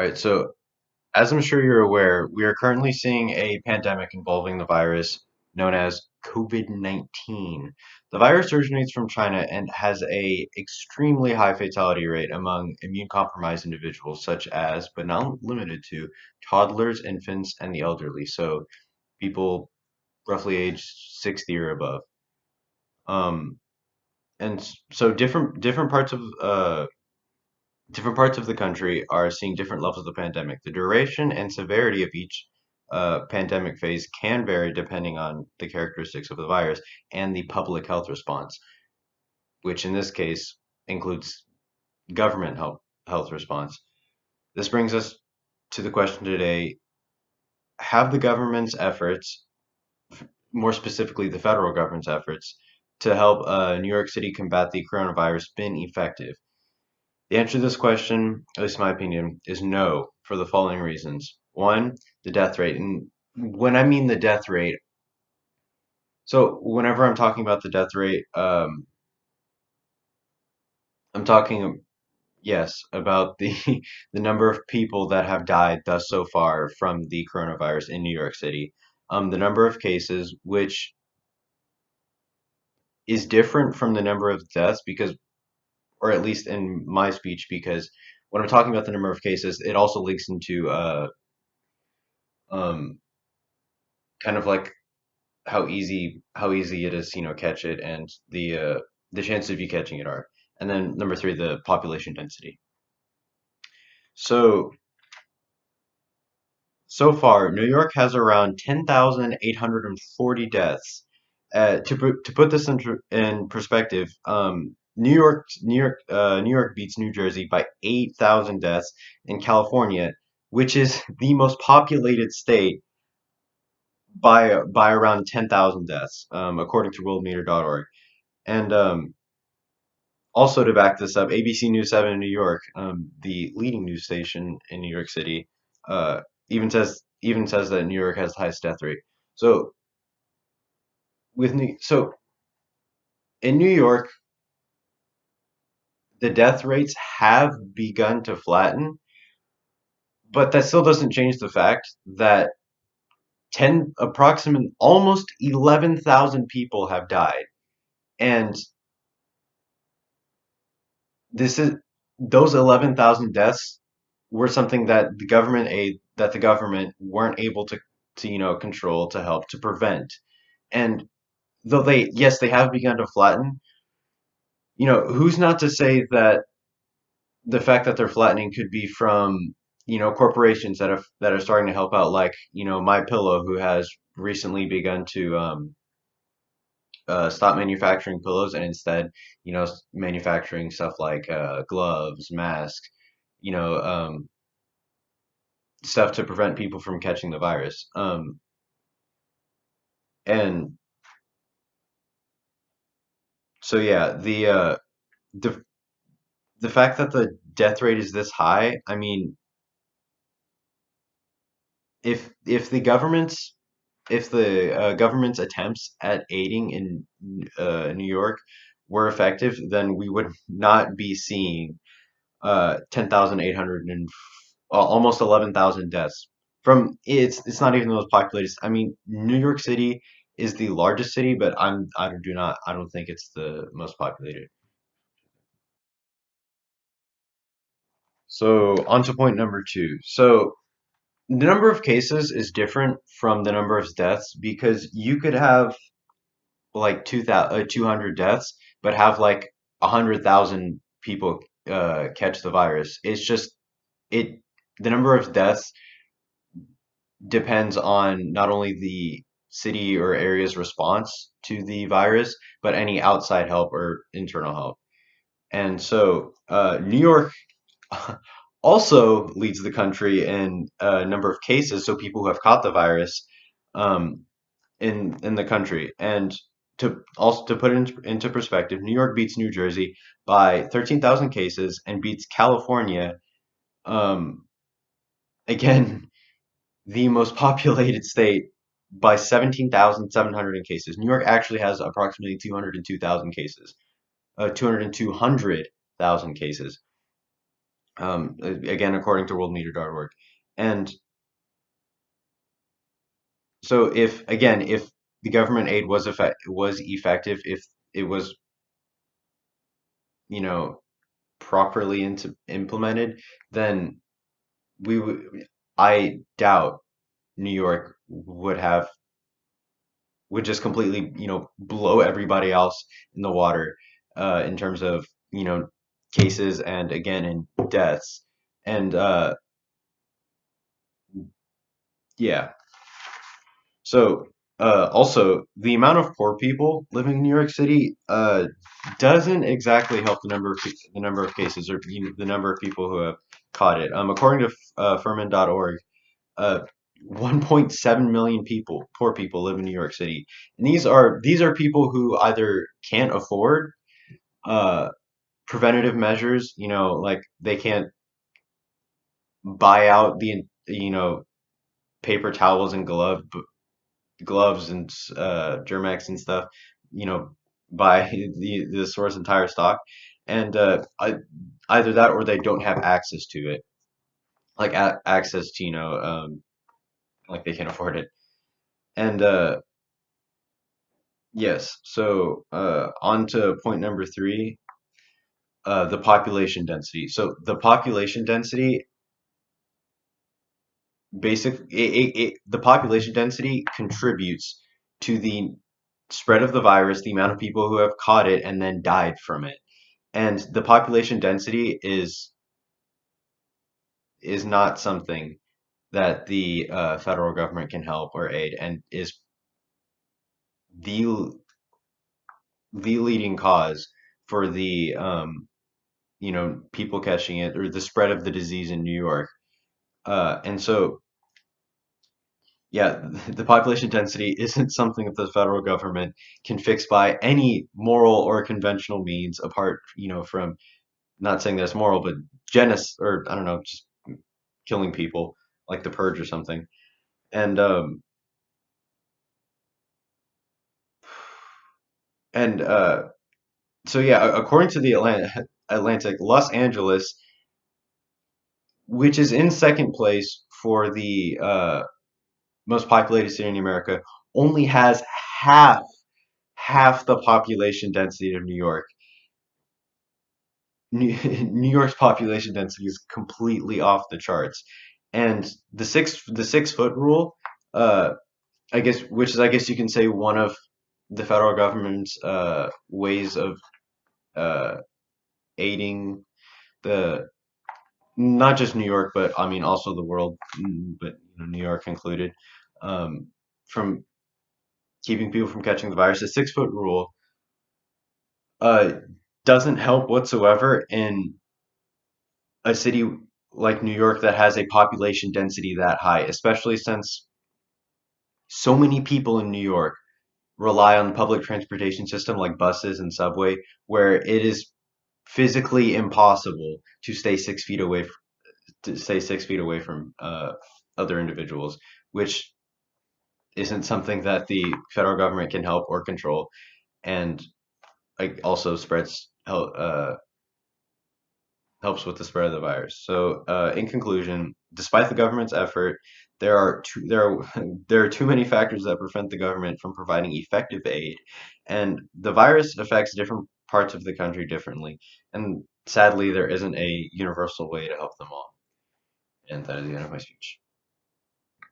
All right, so as I'm sure you're aware, we are currently seeing a pandemic involving the virus known as COVID-19. The virus originates from China and has a extremely high fatality rate among immune-compromised individuals, such as, but not limited to, toddlers, infants, and the elderly. So people roughly age 60 or above. Um, so different parts of the country are seeing different levels of the pandemic. The duration and severity of each pandemic phase can vary depending on the characteristics of the virus and the public health response, which in this case includes government health response. This brings us to the question today: have the government's efforts, more specifically the federal government's efforts, to help New York City combat the coronavirus been effective? The answer to this question, at least in my opinion, is no for the following reasons. One, the death rate. And when I mean the death rate, so whenever I'm talking about the death rate, I'm talking, yes, about the the number of people that have died thus so far from the coronavirus in New York City. The number of cases, which is different from the number of deaths because, or at least in my speech, because when I'm talking about the number of cases, it also links into um, kind of like how easy it is to, catch it and the chances of you catching it are. And then number three, the population density. So so far, New York has around 10,840 deaths. To put this in perspective, New York beats New Jersey by 8,000 deaths, and California, which is the most populated state, by around 10,000 deaths, according to worldmeter.org. And also to back this up, ABC News 7 in New York, the leading news station in New York City, uh, even says that New York has the highest death rate. So so in New York, the death rates have begun to flatten, but that still doesn't change the fact that almost 11,000 people have died, and this is those 11,000 deaths were something that the government weren't able to control, to help, to prevent. And though they have begun to flatten, who's not to say that the fact that they're flattening could be from corporations that are starting to help out, like My Pillow, who has recently begun to stop manufacturing pillows and instead manufacturing stuff like gloves, masks, you know um, stuff to prevent people from catching the virus. And so yeah, the the fact that the death rate is this high, I mean, if the government's attempts at aiding in New York were effective, then we would not be seeing 10,800 and almost 11,000 deaths from it's not even the most populated. I mean, New York City is the largest city, but I don't think it's the most populated. So on to point number two. So the number of cases is different from the number of deaths because you could have like 200 deaths, but have like 100,000 people catch the virus. It's just it the number of deaths depends on not only the city or area's response to the virus, but any outside help or internal help. And so New York also leads the country in number of cases, so people who have caught the virus um, in the country. And to put it into perspective, New York beats New Jersey by 13,000 cases and beats California, um, again, the most populated state, by 17,700 in cases. New York actually has approximately 202,000 cases, 200,000 cases. again, according to worldmeter.org. And so if, again, if the government aid was effective, if it was, you know, properly implemented, then we would, I doubt New York would just completely, blow everybody else in the water, in terms of, cases and, again, in deaths. And yeah. So also, the amount of poor people living in New York City doesn't exactly help the number of cases, or the number of people who have caught it. According to Furman.org, uh, 1.7 million poor people, live in New York City, and these are people who either can't afford uh, preventative measures, like they can't buy out the paper towels and gloves and Germex and stuff, you know, buy the store's entire stock, and either that or they don't have access to it, like access to, like they can't afford it. And yes, so on to point number three, the population density. So the population density, the population density contributes to the spread of the virus, the amount of people who have caught it and then died from it. And the population density is not something that the federal government can help or aid, and is the the leading cause for the people catching it, or the spread of the disease in New York. And so, yeah, the population density isn't something that the federal government can fix by any moral or conventional means, apart, from, not saying that it's moral, but or I don't know, just killing people like the purge or something. And and so yeah, according to the Atlantic, Los Angeles, which is in second place for the most populated city in America, only has half half the population density of New York. New York's population density is completely off the charts, and the 6 foot rule, uh, I guess you can say one of the federal government's ways of uh, aiding the not just New York, but I mean also the world, but New York included, um, from keeping people from catching the virus. The 6 foot rule uh, doesn't help whatsoever in a city like New York that has a population density that high, especially since so many people in New York rely on the public transportation system like buses and subway, where it is physically impossible to stay 6 feet away from other individuals, which isn't something that the federal government can help or control, and like also helps with the spread of the virus. So, in conclusion, despite the government's effort, there are too many factors that prevent the government from providing effective aid, and the virus affects different parts of the country differently. And sadly, there isn't a universal way to help them all. And that is the end of my speech.